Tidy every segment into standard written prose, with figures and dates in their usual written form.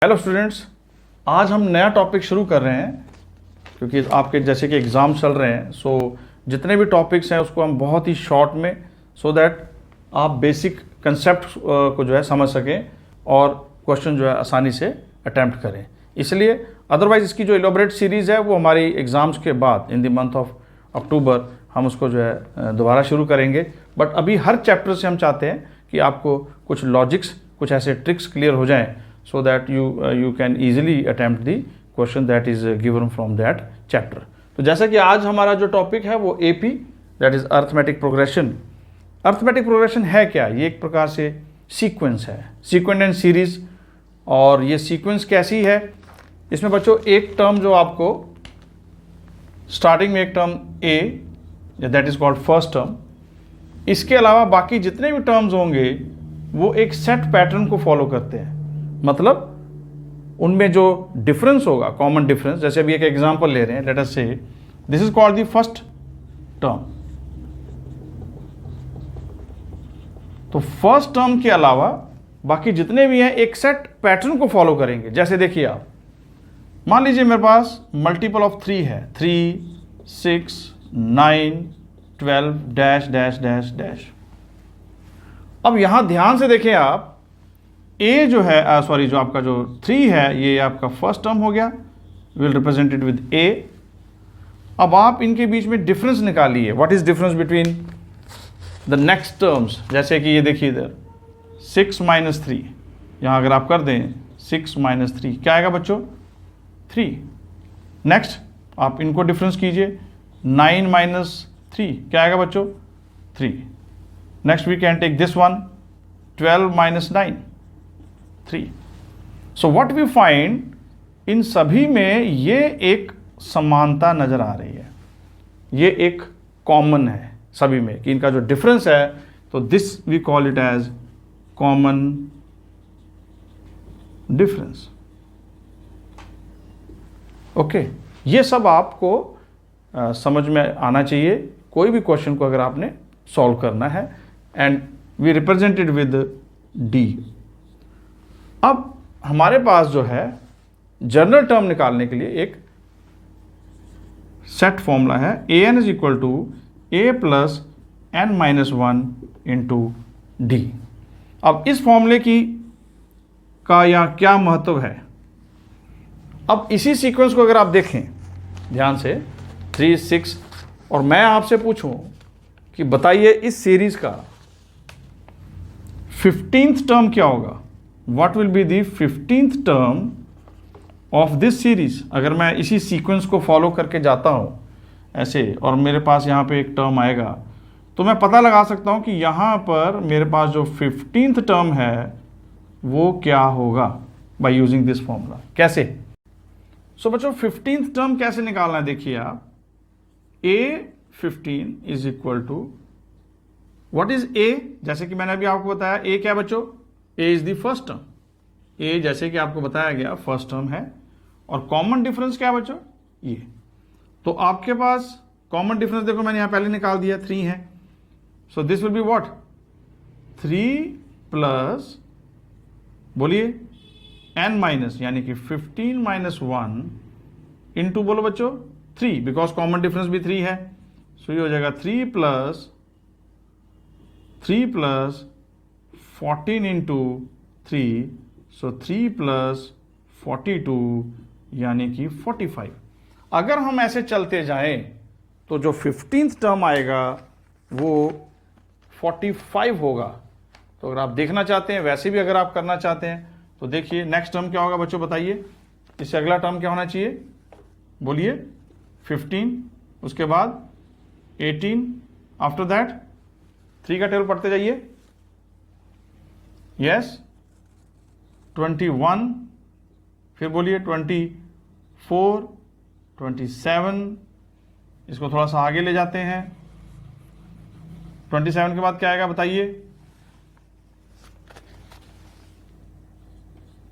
Hello students, आज हम नया टॉपिक शुरू कर रहे हैं क्योंकि आपके जैसे कि एग्ज़ाम चल रहे हैं। सो जितने भी टॉपिक्स हैं उसको हम बहुत ही शॉर्ट में सो दैट आप बेसिक कंसेप्ट को जो है समझ सकें और क्वेश्चन जो है आसानी से अटैम्प्ट करें। इसलिए अदरवाइज़ इसकी जो इलॉबरेट सीरीज़ है वो हमारी एग्ज़ाम्स के बाद in the month of October हम उसको जो है दोबारा शुरू करेंगे। बट अभी हर चैप्टर से हम चाहते हैं कि आपको कुछ लॉजिक्स, कुछ ऐसे ट्रिक्स क्लियर हो जाएं so that you can easily attempt the question that is given from that chapter। तो जैसा कि आज हमारा जो टॉपिक है वो AP that is arithmetic progression। Arithmetic progression है क्या? ये एक प्रकार से सीक्वेंस है, सीक्वेंस एंड सीरीज। और ये सीक्वेंस कैसी है? इसमें बच्चों एक टर्म जो आपको स्टार्टिंग में एक term A that is called first term, इसके अलावा बाकी जितने भी टर्म्स होंगे वो एक सेट पैटर्न को फॉलो करते हैं। मतलब उनमें जो डिफरेंस होगा, कॉमन डिफरेंस, जैसे अभी एक एग्जांपल ले रहे हैं, लेट अस से this is called the first term. तो फर्स्ट टर्म के अलावा बाकी जितने भी हैं एक सेट पैटर्न को फॉलो करेंगे। जैसे देखिए, आप मान लीजिए मेरे पास मल्टीपल ऑफ 3 है, 3, 6, 9, 12 डैश डैश डैश डैश। अब यहां ध्यान से देखें आप, ए जो है जो आपका जो 3 है ये आपका फर्स्ट टर्म हो गया, विल रिप्रेजेंटेड विद ए। अब आप इनके बीच में डिफरेंस निकालिए, what is difference between the next terms. जैसे कि ये देखिए इधर 6 - 3, यहां अगर आप कर दें 6 - 3 क्या आएगा बच्चों? 3। नेक्स्ट आप इनको डिफरेंस कीजिए, 9 - 3 क्या आएगा बच्चों? 3। Next we can take this one, 12 - 9 3। So what we find, इन सभी में ये एक समानता नजर आ रही है, ये एक कॉमन है सभी में कि इनका जो डिफरेंस है, तो this we call it as common difference. Okay, ये सब आपको समझ में आना चाहिए कोई भी क्वेश्चन को अगर आपने सॉल्व करना है। And we represented with D. अब हमारे पास जो है जनरल टर्म निकालने के लिए एक सेट फॉर्मूला है, an is equal to a plus n minus 1 into D. अब इस फॉर्मूले का यहाँ क्या महत्व है? अब इसी सीक्वेंस को अगर आप देखें ध्यान से, 3, 6, और मैं आपसे पूछूं कि बताइए इस सीरीज का 15th टर्म क्या होगा? What will be the 15th term of this series? अगर मैं इसी सीक्वेंस को फॉलो करके जाता हूँ ऐसे, और मेरे पास यहाँ पे एक टर्म आएगा, तो मैं पता लगा सकता हूँ कि यहाँ पर मेरे पास जो 15th टर्म है वो क्या होगा बाय यूजिंग दिस फॉर्मूला। कैसे? सो बच्चों 15th टर्म कैसे निकालना है? देखिए आप, A15 is equal to what is A? जैसे कि मैंने अभी आपको बताया, A क्या बच्चों? A is the first term. A जैसे कि आपको बताया गया फर्स्ट टर्म है, और कॉमन डिफरेंस क्या है बच्चों? ये। तो आपके पास कॉमन डिफरेंस देखो मैंने यहां पहले निकाल दिया, 3 है। So this will be what? 3 plus, बोलिए, n माइनस, यानी कि 15 - 1 इंटू, बोलो बच्चों, 3, बिकॉज कॉमन डिफरेंस भी 3 है। सो ये हो जाएगा 3 प्लस 14 इंटू 3, सो 3 प्लस 42 यानी कि 45। अगर हम ऐसे चलते जाएं तो जो 15th टर्म आएगा वो 45 होगा। तो अगर आप देखना चाहते हैं, वैसे भी अगर आप करना चाहते हैं, तो देखिए नेक्स्ट टर्म क्या होगा बच्चों, बताइए। इससे अगला टर्म क्या होना चाहिए? बोलिए, 15, उसके बाद 18, आफ्टर दैट 3 का टेबल पढ़ते जाइए। यस, 21, फिर बोलिए 24, 27, इसको थोड़ा सा आगे ले जाते हैं। 27 के बाद क्या आएगा बताइए?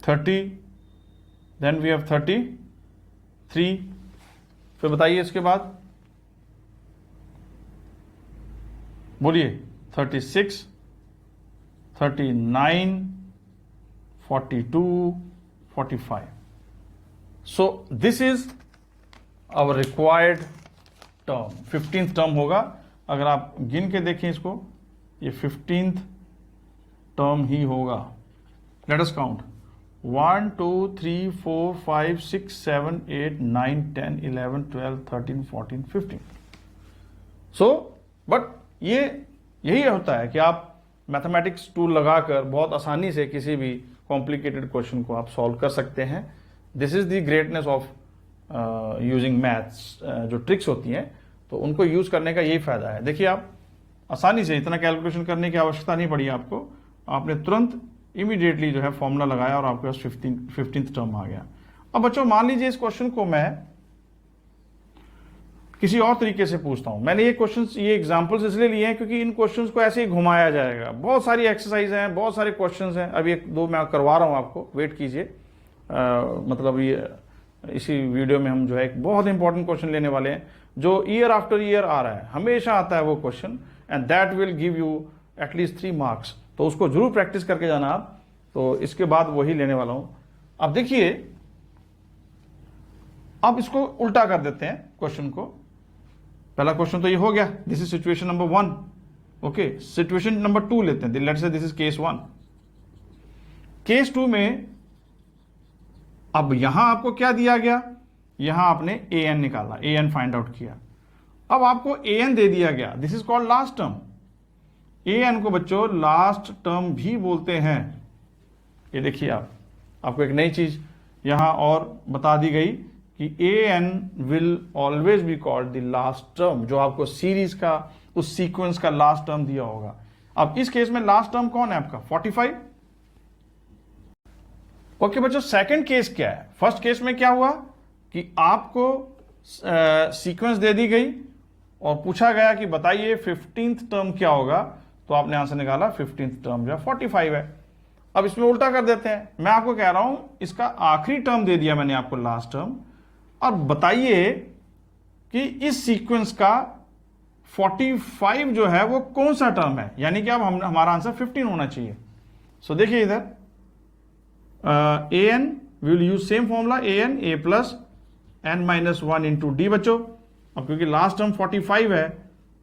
30, देन वी हैव 33, फिर बताइए इसके बाद, बोलिए, 36, 39, 42, 45. So this is our required term. 15th term होगा. अगर आप गिन के देखें इसको, ये 15th term ही होगा. Let us count. 1 2 3 4 5 6 7 8 9 10 11 12 13 14 15. So but ये यही होता है कि आप मैथमेटिक्स टूल लगाकर बहुत आसानी से किसी भी कॉम्प्लिकेटेड क्वेश्चन को आप सॉल्व कर सकते हैं. This is the greatness of using maths. जो ट्रिक्स होती हैं तो उनको यूज करने का यही फायदा है. देखिए आप आसानी से इतना कैलकुलेशन करने की आवश्यकता नहीं पड़ी आपको. आपने तुरंत इमीडिएटली जो है फॉर्मूला लगाया और आपके पास 15th टर्म आ गया. अब बच्चों मान लीजिए इस क्वेश्चन को मैं किसी और तरीके से पूछता हूं. मैंने ये एग्जांपल्स इसलिए लिए हैं क्योंकि इन क्वेश्चंस को ऐसे ही घुमाया जाएगा. बहुत सारी एक्सरसाइज हैं, बहुत सारे क्वेश्चंस हैं. अभी एक दो मैं करवा रहा हूं आपको, वेट कीजिए. मतलब ये इसी वीडियो में हम जो है एक बहुत इंपॉर्टेंट क्वेश्चन लेने वाले हैं जो ईयर आफ्टर ईयर आ रहा है, हमेशा आता है वो question, and that will give you at least 3 marks. तो उसको जरूर प्रैक्टिस करके जाना आप. तो इसके बाद वही लेने वाला हूं. अब देखिए, अब इसको उल्टा कर देते हैं क्वेश्चन को. पहला क्वेश्चन तो ये हो गया, this is situation number 1. Okay, situation number 2 लेते हैं. Let's say this is case 1. Case 2 में अब यहां आपको क्या दिया गया, यहां आपने an निकाला, an फाइंड आउट किया. अब आपको an दे दिया गया, this is called last term. an को बच्चों लास्ट टर्म भी बोलते हैं. ये देखिए आपको एक नई चीज यहां और बता दी गई कि an will always be called the last term, जो आपको सीरीज का उस सीक्वेंस का लास्ट टर्म दिया होगा. अब इस केस में लास्ट टर्म कौन है आपका, 45. ओके बच्चों, सेकंड केस क्या है. फर्स्ट केस में क्या हुआ कि आपको सीक्वेंस दे दी गई और पूछा गया कि बताइए 15th टर्म क्या होगा. तो आपने आंसर निकाला 15th टर्म जो है 45 है. अब इसमें उल्टा कर देते हैं. मैं आपको कह रहा हूं इसका आखिरी टर्म दे दिया मैंने आपको, लास्ट टर्म, और बताइए कि इस सीक्वेंस का 45 जो है वो कौन सा टर्म है. यानी कि अब हमारा आंसर 15 होना चाहिए. सो देखिए इधर an we will use same formula, an a plus n minus 1 into d बच्चों. अब क्योंकि लास्ट टर्म 45 है,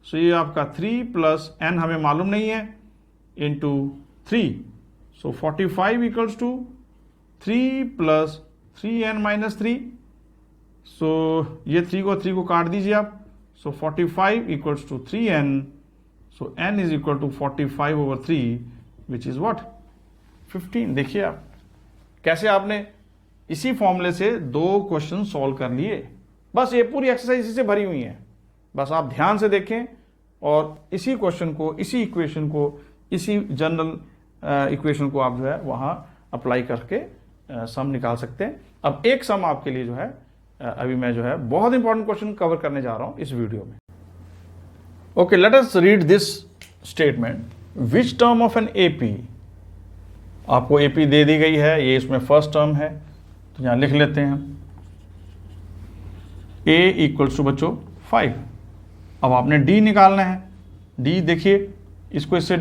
सो ये आपका 3 प्लस n हमें मालूम नहीं है into 3. So 45 equals to 3 plus 3n minus 3. So ये 3 को काट दीजिए आप. So 45 equals to 3n. So n is equal to 45 over 3 which is what, 15. देखिए आप कैसे आपने इसी फॉर्मूले से 2 क्वेश्चन सॉल्व कर लिए. बस ये पूरी एक्सरसाइज इसी से भरी हुई है. बस आप ध्यान से देखें और इसी क्वेश्चन को, इसी इक्वेशन को, इसी जनरल इक्वेशन को आप जो है वहां अप्लाई करके सम निकाल सकते हैं. अब एक सम आपके लिए जो है अभी मैं जो है बहुत इंपॉर्टेंट क्वेश्चन कवर करने जा रहा हूं इस वीडियो में. Okay, let us read this statement. Which term of an AP, आपको एपी दे दी गई है, ये इसमें फर्स्ट टर्म है, तो यहां लिख लेते हैं a इक्वल्स टू बच्चों 5. अब आपने d निकालना है. d देखिए, इसको इससे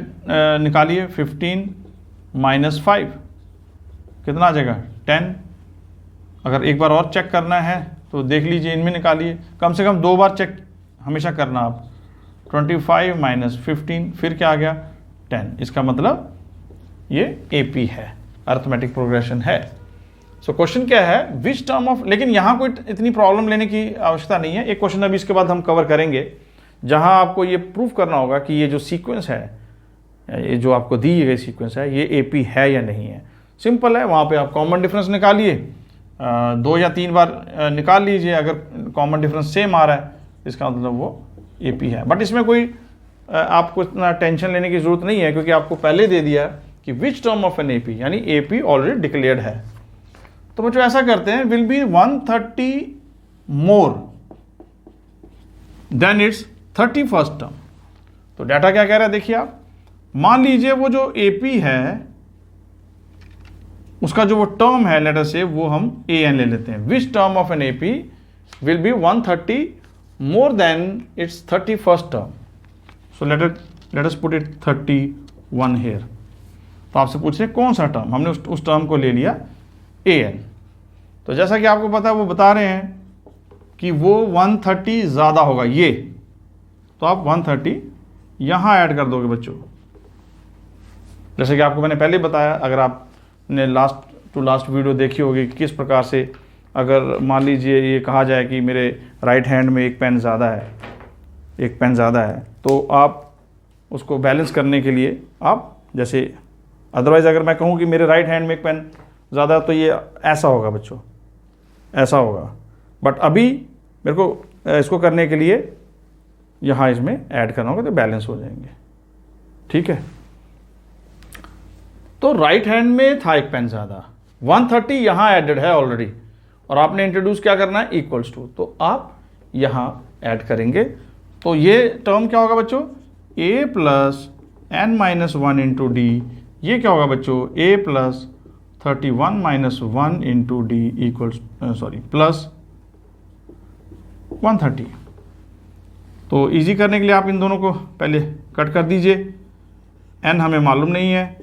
निकालिए. 15 माइनस 5 कितना आ जाएगा, 10. अगर एक बार और चेक करना है तो देख लीजिए, इनमें निकालिए. कम से कम 2 बार चेक हमेशा करना आप. 25 माइनस 15 फिर क्या आ गया, 10. इसका मतलब ये एपी है, अरिथमेटिक प्रोग्रेशन है. सो क्वेश्चन क्या है, विच टर्म ऑफ, लेकिन यहां कोई इतनी प्रॉब्लम लेने की आवश्यकता नहीं है. एक क्वेश्चन अभी इसके बाद हम कवर करेंगे जहां आपको ये प्रूव करना होगा कि ये जो सीक्वेंस है, ये जो आपको दी गई सीक्वेंस है, ये एपी है या नहीं है. सिंपल है, वहां पे आप कॉमन डिफरेंस निकालिए, 2 या 3 बार निकाल लीजिए. अगर कॉमन डिफरेंस सेम आ रहा है इसका मतलब वो एपी है. बट इसमें कोई आपको इतना टेंशन लेने की जरूरत नहीं है क्योंकि आपको पहले दे दिया कि which term of an AP, यानी एपी ऑलरेडी डिक्लेयर्ड है. तो बच्चों ऐसा करते हैं, will be 130 more than it's 31st term. तो डाटा क्या कह रहा है देखिए आप. मान लीजिए वो जो एपी है उसका जो वो टर्म है, लेट अस से वो हम an ले लेते हैं. Which term of an AP will be 130 more than it's 31st term. So let us put it 31 here. तो आपसे पूछ रहे कौन सा टर्म, हमने उस टर्म को ले लिया an। तो जैसा कि आपको पता है वो बता रहे हैं कि वो 130 ज़्यादा होगा ये, तो आप 130 यहाँ ऐड कर दोगे बच्चों। जैसे कि आपको मैंने पहले बताया, अगर आपने लास्ट टू लास्ट वीडियो देखी होगी कि किस प्रकार से अगर मान लीजिए ये कहा जाए कि मेरे राइट हैंड में एक पेन ज़्यादा है, तो आप उसको बैलेंस करने के लिए आप जैसे, अदरवाइज़ अगर मैं कहूँ कि मेरे राइट हैंड में एक पेन ज़्यादा, तो ये ऐसा होगा बच्चों, ऐसा होगा। बट अभी मेरे को इसको करने के लिए यहाँ इसमें ऐड करना होगा तो बैलेंस हो जाएंगे, ठीक है। तो राइट हैंड में था एक पेन ज़्यादा, 130 यहाँ एडेड है ऑलरेडी, और आपने इंट्रोड्यूस क्या करना है, इक्वल्स टू, तो आप यहाँ ऐड करेंगे। तो ये टर्म क्या होगा बच्चों, a plus n minus one into D, ये क्या होगा बच्चों, a plus 31 minus one into D equals plus 130। तो इजी करने के लिए आप इन दोनों को पहले कट कर दीजिए। n हमें मालूम नहीं है,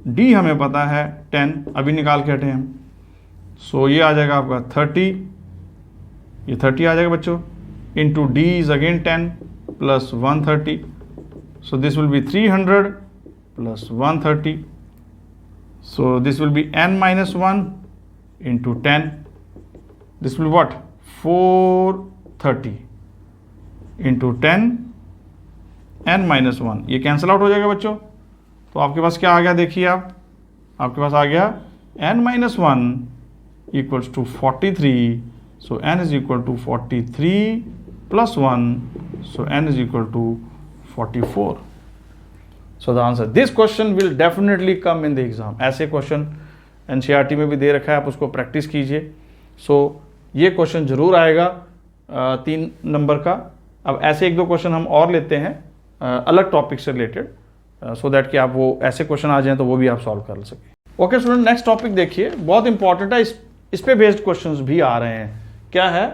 d हमें पता है 10, अभी निकाल के हटे हम। सो ये आ जाएगा आपका 30, ये 30 आ जाएगा बच्चों, into D is again 10 plus 130, so this will be 300 plus 130, so this will be n minus 1 into 10, this will what 430 into 10 n minus 1, ये कैंसिल आउट हो जाएगा बच्चों। तो आपके पास क्या आ गया, देखिए आपके पास आ गया n minus 1 equals to 43, so n is equal to 43 plus 1, so n is equal to 44। So the answer, this question will definitely come in the exam. ऐसे क्वेश्चन एनसीईआरटी में भी दे रखा है, आप उसको प्रैक्टिस कीजिए। सो ये क्वेश्चन जरूर आएगा 3 नंबर का। अब ऐसे एक दो क्वेश्चन हम और लेते हैं अलग टॉपिक से रिलेटेड, सो दैट कि आप वो ऐसे क्वेश्चन आ जाएं तो वो भी आप सॉल्व कर सकें। ओके स्टूडेंट, नेक्स्ट टॉपिक देखिए, बहुत इंपॉर्टेंट है, इस पे बेस्ड क्वेश्चंस भी आ रहे हैं। क्या है,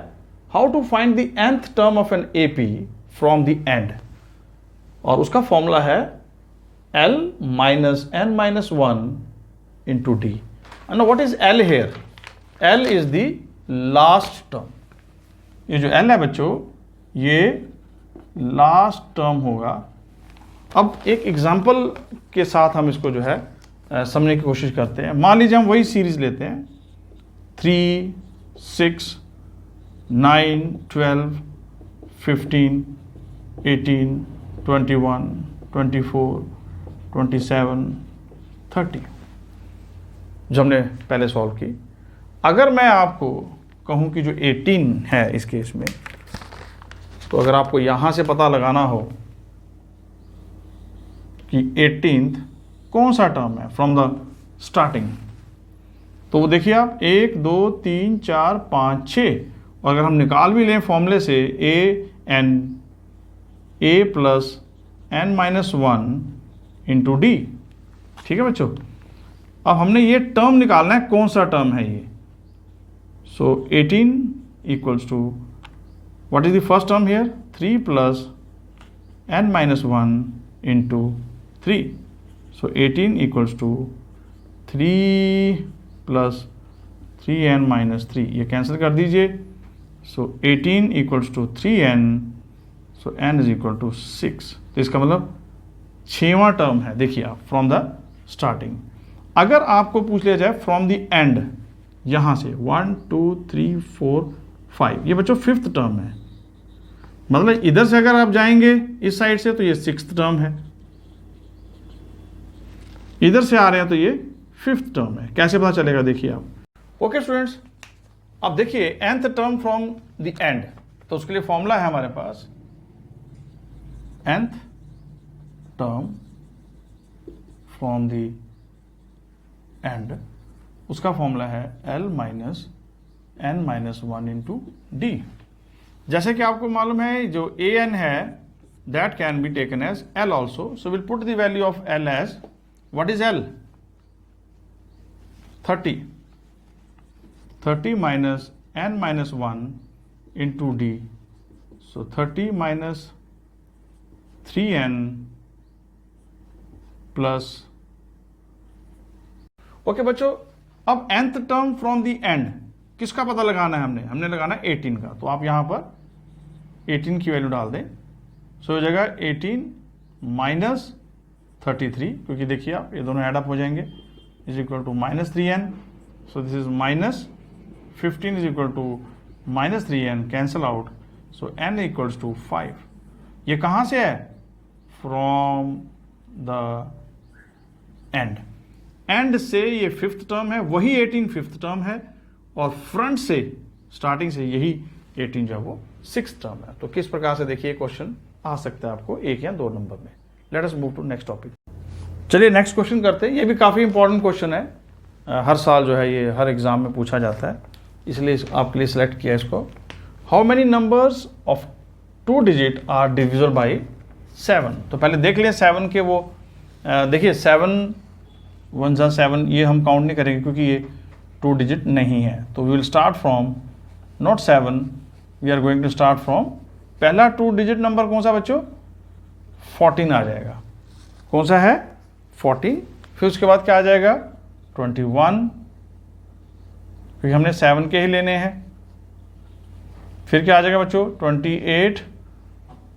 how to find the nth term of an AP from the end, और उसका फॉर्मूला है l minus n minus 1 into D. And what is l here, l is the last term. ये जो l है बच्चों, ये लास्ट टर्म होगा। अब एक एग्जांपल के साथ हम इसको जो है समझने की कोशिश करते हैं। मान लीजिए हम वही सीरीज लेते हैं 3, 6, 9, 12, 15, 18, 21, 24, 27, 30 जो हमने पहले सॉल्व की। अगर मैं आपको कहूं कि जो 18 है इस केस में, तो अगर आपको यहां से पता लगाना हो कि 18th कौन सा टर्म है फ्रॉम द स्टार्टिंग, तो वो देखिए आप 1, 2, 3, 4, 5, 6, और अगर हम निकाल भी लें फॉर्मूले से a plus n minus 1 into D, ठीक है बच्चों। अब हमने ये टर्म निकालना है, कौन सा टर्म है ये। So 18 equals to, what is the first term here, 3 plus n minus 1 into 3, so 18 equals to 3 plus 3n minus 3, ये कैंसिल कर दीजिए। So 18 equals to 3n, so n is equal to 6। तो इसका मतलब 6वां टर्म है, देखिए आप फ्रॉम द स्टार्टिंग। अगर आपको पूछ लिया जाए फ्रॉम द एंड, यहां से 1, 2, 3, 4, 5, ये बच्चों 5th टर्म है। मतलब इधर से अगर आप जाएंगे इस साइड से तो ये 6th टर्म है, इधर से आ रहे हैं तो ये 5th टर्म है। कैसे पता चलेगा, देखिए आप। ओके स्टूडेंट्स, अब देखिए nth term from the and, तो उसके लिए फॉर्मूला है हमारे पास nth term from the and, उसका फॉर्मूला है l minus n minus 1 into D. जैसे कि आपको मालूम है जो an है that can be taken as l also, so we'll put the value of l as, what is l, 30 minus n minus 1 into d, so 30 minus 3n plus। Okay बच्चों, अब nth term from the and किसका पता लगाना है, हमने लगाना है 18 का। तो आप यहां पर 18 की वैल्यू डाल दें। सो हो जाएगा 18 माइनस 33, क्योंकि देखिए आप ये दोनों एडअप हो जाएंगे, is equal to -3n। So this is -15 is equal to -3n, cancel out. So n equals to 5। ये कहां से है, फ्रॉम द एंड से ये फिफ्थ टर्म है, वही 18 फिफ्थ टर्म है, और फ्रंट से स्टार्टिंग से यही 18 जो है वो सिक्स टर्म है। तो किस प्रकार से देखिए क्वेश्चन आ सकता है आपको 1 या 2 नंबर में। Let us move to next topic. चलिए नेक्स्ट क्वेश्चन करते हैं। ये भी काफ़ी इंपॉर्टेंट क्वेश्चन है, हर साल जो है ये हर एग्जाम में पूछा जाता है, इसलिए आपके लिए सिलेक्ट किया इसको। How many numbers of 2 digit are divisible by 7। तो पहले देख लें 7 के वो देखिए 7 1 जा 7, ये हम काउंट नहीं करेंगे क्योंकि ये 2 डिजिट नहीं है। तो we will start from not 7, we are going to start from पहला 2 डिजिट नंबर कौन सा बच्चों, 14 आ जाएगा। कौन सा है, 14। फिर उसके बाद क्या आ जाएगा, 21, क्योंकि हमने 7 के ही लेने हैं। फिर क्या आ जाएगा बच्चों, 28।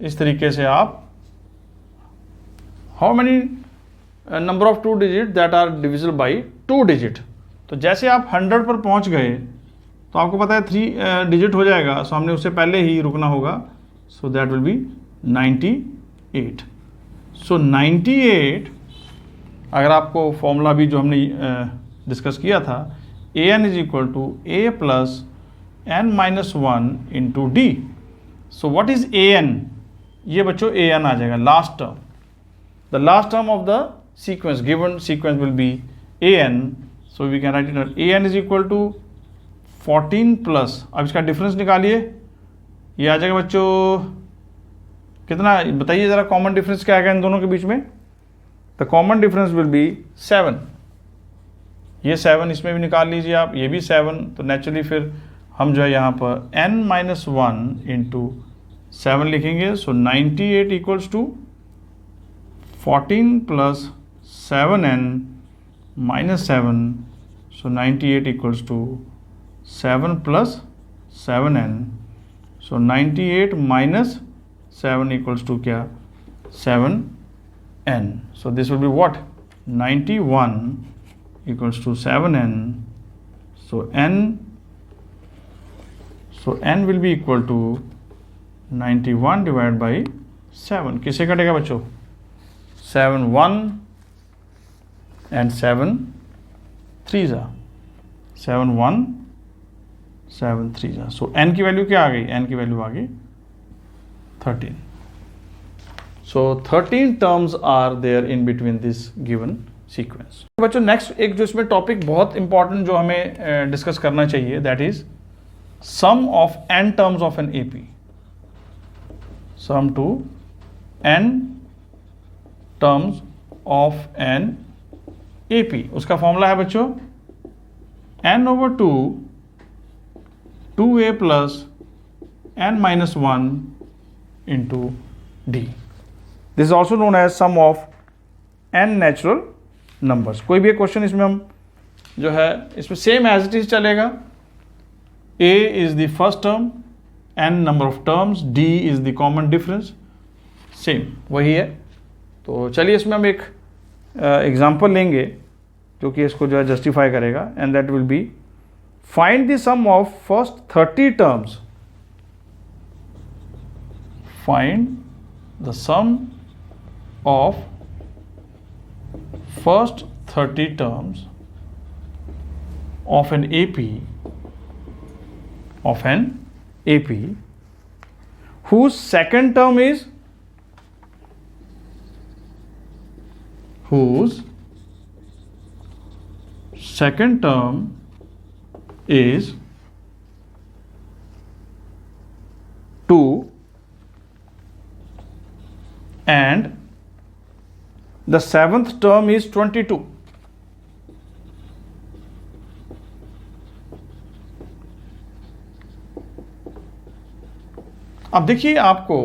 इस तरीके से आप how many number of 2 digit that are divisible by 2 digit. तो जैसे आप 100 पर पहुंच गए तो आपको पता है 3 डिजिट हो जाएगा, सो हमने उससे पहले ही रुकना होगा। So that will B 98। सो 98, अगर आपको फॉर्मूला भी जो हमने डिस्कस किया था, an is equal to a plus n minus 1 into d. So what is an, ये बच्चों an आ जाएगा last term. The last term of the sequence, given sequence will be an, so we can write it as an is equal to 14 plus, अब इसका difference निकालिए, ये आ जाएगा बच्चों कितना, बताइए ज़रा कॉमन डिफरेंस क्या आएगा इन दोनों के बीच में। The common difference will be 7। ये 7 इसमें भी निकाल लीजिए आप, ये भी 7। तो नेचुरली फिर हम जो है यहाँ पर n माइनस 1 इंटू 7 लिखेंगे। सो 98 equals to 14 plus 7n minus 7, so 98 equals to 7 plus 7n, so 98 minus 7 equals to क्या, 7n. So this will be what, 91 equals to 7n, so n will be equal to 91 divided by 7। किससे कटेगा बच्चों, 7 1 and 7 3 जा, 7 1 7 3 जा। सो n की value क्या आ गई, n की वैल्यू आ गई 13। So 13 terms are there in between this given sequence. बच्चों नेक्स्ट एक जो इसमें टॉपिक बहुत इंपॉर्टेंट जो हमें डिस्कस करना चाहिए, that is sum of n terms of an AP. Sum to n terms of an AP, उसका फॉर्मूला है बच्चों n/2 2a plus n minus 1 into d. This is also known as sum of n natural numbers. कोई भी एक question इसमें हम जो है इसमें सेम एज इट इज चलेगा। a is the first term, n number of terms, d is the common difference, same वही है। तो चलिए इसमें हम एक एग्जाम्पल लेंगे जो कि इसको जो है जस्टिफाई करेगा, and that will be find the sum of first 30 terms. Find the sum of first 30 terms of an AP whose second term is whose second term is 2 and the seventh term is 22. अब देखिए आपको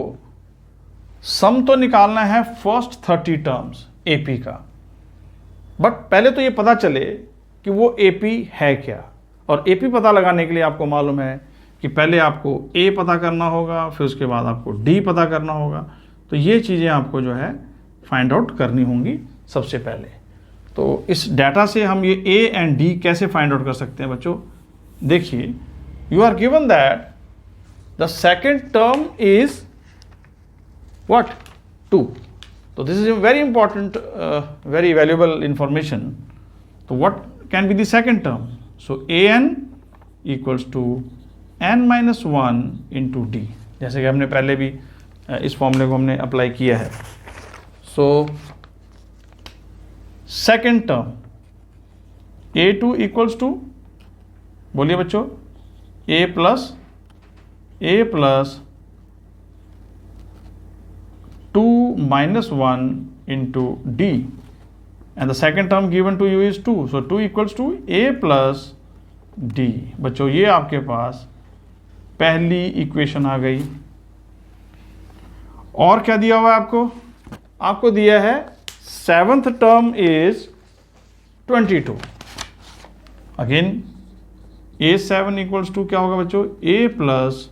सम तो निकालना है first 30 terms AP का, but पहले तो ये पता चले कि वो AP है क्या। और AP पता लगाने के लिए आपको मालूम है कि पहले आपको A पता करना होगा, फिर उसके बाद आपको D पता करना होगा। तो ये चीज़ें आपको जो है फाइंड आउट करनी होंगी सबसे पहले। तो इस डाटा से हम ये A एंड D कैसे फाइंड आउट कर सकते हैं बच्चों। देखिए, you are given that the second term is what 2। तो this is very important, very valuable information. तो what can be the second term. So an equals to n-1 into D, जैसे कि हमने पहले भी इस फॉर्मूले को हमने अप्लाई किया है। So second term a2 equals to, बोलिए बच्चों, a plus 2 minus 1 into d, and the second term given to you is 2, so 2 equals to a plus d। बच्चों ये आपके पास पहली इक्वेशन आ गई। और क्या दिया हुआ है आपको, आपको दिया है seventh term is 22। Again a7 equals to क्या होगा बच्चों, a प्लस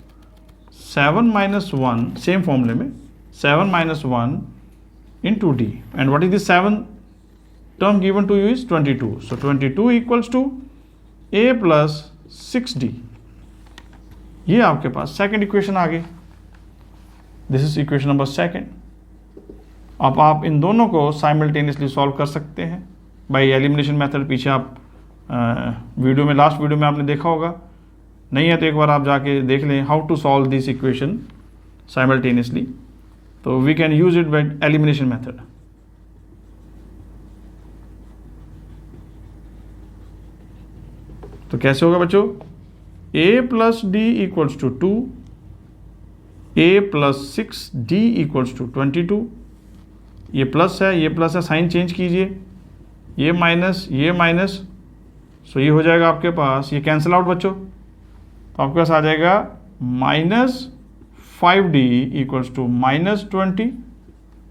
7 minus 1, सेम फॉर्मूले में 7 minus 1 into d, and what is the seventh term given to you is 22, so 22 equals to a plus 6d। ये आपके पास सेकेंड इक्वेशन आ गई। This is equation number second. अब आप इन दोनों को साइमल्टेनियसली सॉल्व कर सकते हैं बाय एलिमिनेशन मेथड। पीछे आप वीडियो में, लास्ट वीडियो में आपने देखा होगा, नहीं है तो एक बार आप जाके देख लें how to solve this equation simultaneously. तो we can use it by elimination method. तो कैसे होगा बच्चों, a plus D equals to 2, a plus 6d equals to 22। ये प्लस है, ये प्लस है, साइन चेंज कीजिए, ये माइनस, सो ये हो जाएगा आपके पास, ये कैंसिल आउट बच्चों, तो आपके पास आ जाएगा -5d equals to -20,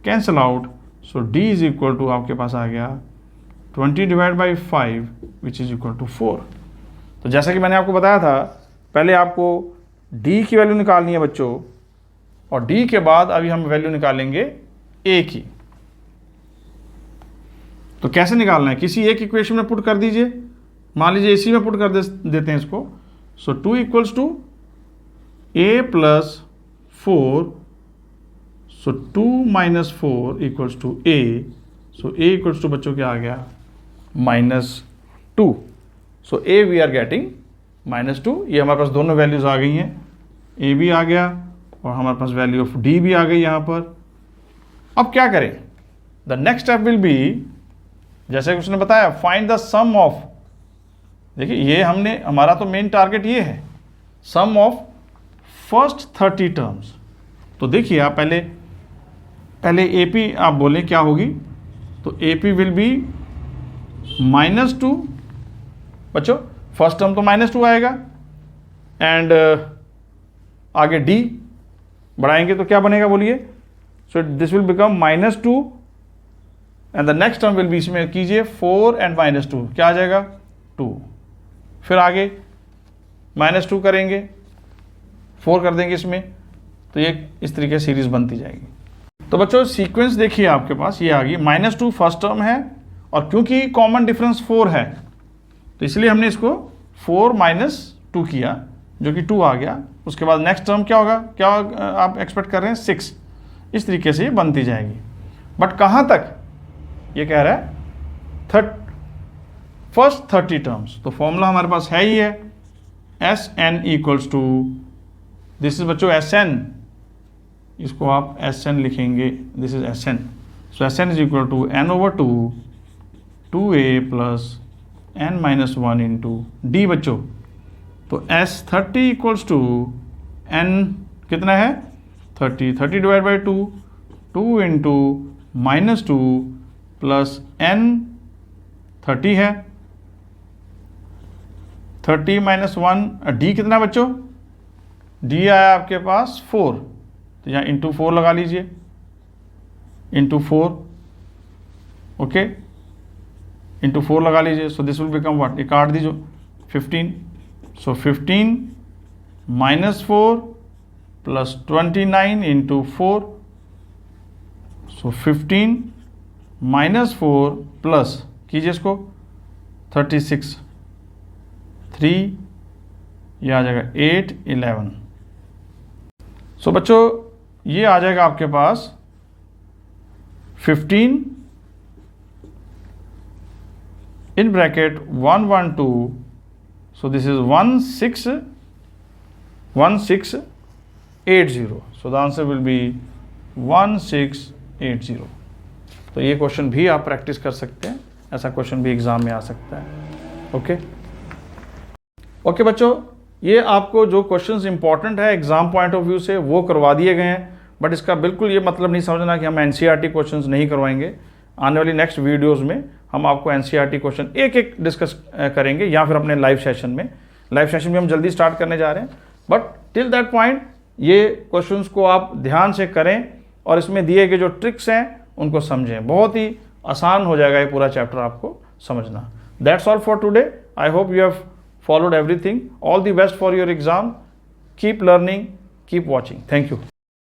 cancel out, so d is equal to आपके पास आ गया 20 divide by 5 which is equal to 4। तो जैसा कि मैंने आपको बताया था, पहले आपको d की वैल्यू निकालनी है बच्चों, और d के बाद अभी हम वैल्यू निकालेंगे a की। तो कैसे निकालना है, किसी एक इक्वेशन में पुट कर दीजिए, मान लीजिए इसी में पुट कर देते हैं इसको। So 2 equals to a plus 4, so 2 minus 4 equals to a, so a equals to बच्चों क्या आ गया, -2। So a we are getting -2। ये हमारे पास दोनों वैल्यूज आ गई हैं, a भी आ गया और हमारे पास वैल्यू ऑफ d भी आ गई यहाँ पर। अब क्या करें, the next step will be, जैसे कि उसने बताया, फाइंड द सम ऑफ। देखिए ये हमने, हमारा तो मेन टारगेट ये है, सम ऑफ फर्स्ट 30 टर्म्स। तो देखिए आप पहले AP आप बोले क्या होगी, तो AP विल बी -2 बच्चों, फर्स्ट टर्म तो -2 आएगा, एंड आगे D बढ़ाएंगे तो क्या बनेगा बोलिए, so this will become -2, and the next term will be, इसमें कीजिए 4 एंड -2, क्या आ जाएगा 2, फिर आगे -2 करेंगे, 4 कर देंगे इसमें, तो ये इस तरीके से सीरीज बनती जाएगी। तो बच्चों सीक्वेंस देखिए आपके पास ये आ गई, -2 फर्स्ट टर्म है, और क्योंकि कॉमन डिफरेंस 4 है तो इसलिए हमने इसको 4 - 2 किया, जो कि 2 आ गया। उसके बाद नेक्स्ट टर्म क्या होगा, क्या आप एक्सपेक्ट कर रहे हैं, 6। इस तरीके से ये बनती जाएगी। बट कहाँ तक, ये कह रहा है फर्स्ट 30 टर्म्स। तो फॉर्मूला हमारे पास है ही है, Sn equals to, this is बच्चों Sn, इसको आप Sn लिखेंगे, this is Sn। So Sn is equal to n/2 2a plus n-1 into d बच्चों। तो S30 इक्वल्स टू n कितना है 30 divide by 2 into -2 plus n 30 है, 30 - 1, d कितना बच्चों, d आया आपके पास 4, तो यहाँ इंटू 4 लगा लीजिए, इंटू 4, ओके, इंटू 4 लगा लीजिए, so this will become what, ये काट दीजिए 15, सो 15 माइनस 4 प्लस 29 इंटू 4, सो 15 माइनस 4 प्लस कीजिए इसको 36, 3 ये आ जाएगा 8, 11। सो बच्चों ये आ जाएगा आपके पास 15 in bracket 112, so this is 1680, so the answer will be 1680। तो ये क्वेश्चन भी आप प्रैक्टिस कर सकते हैं, ऐसा क्वेश्चन भी एग्जाम में आ सकता है। ओके बच्चों, ये आपको जो क्वेश्चंस इंपॉर्टेंट है एग्जाम पॉइंट ऑफ व्यू से वो करवा दिए गए हैं, बट इसका बिल्कुल ये मतलब नहीं समझना कि हम एनसीईआरटी क्वेश्चंस नहीं करवाएंगे। आने वाली नेक्स्ट वीडियोस में हम आपको एनसीईआरटी क्वेश्चन एक एक डिस्कस करेंगे, या फिर अपने लाइव सेशन में भी हम जल्दी स्टार्ट करने जा रहे हैं। बट टिल दैट पॉइंट ये क्वेश्चंस को आप ध्यान से करें और इसमें दिए गए जो ट्रिक्स हैं उनको समझें, बहुत ही आसान हो जाएगा ये पूरा चैप्टर आपको समझना। That's all for today. I hope you have followed everything. All the best for your exam. Keep learning, keep watching. Thank you.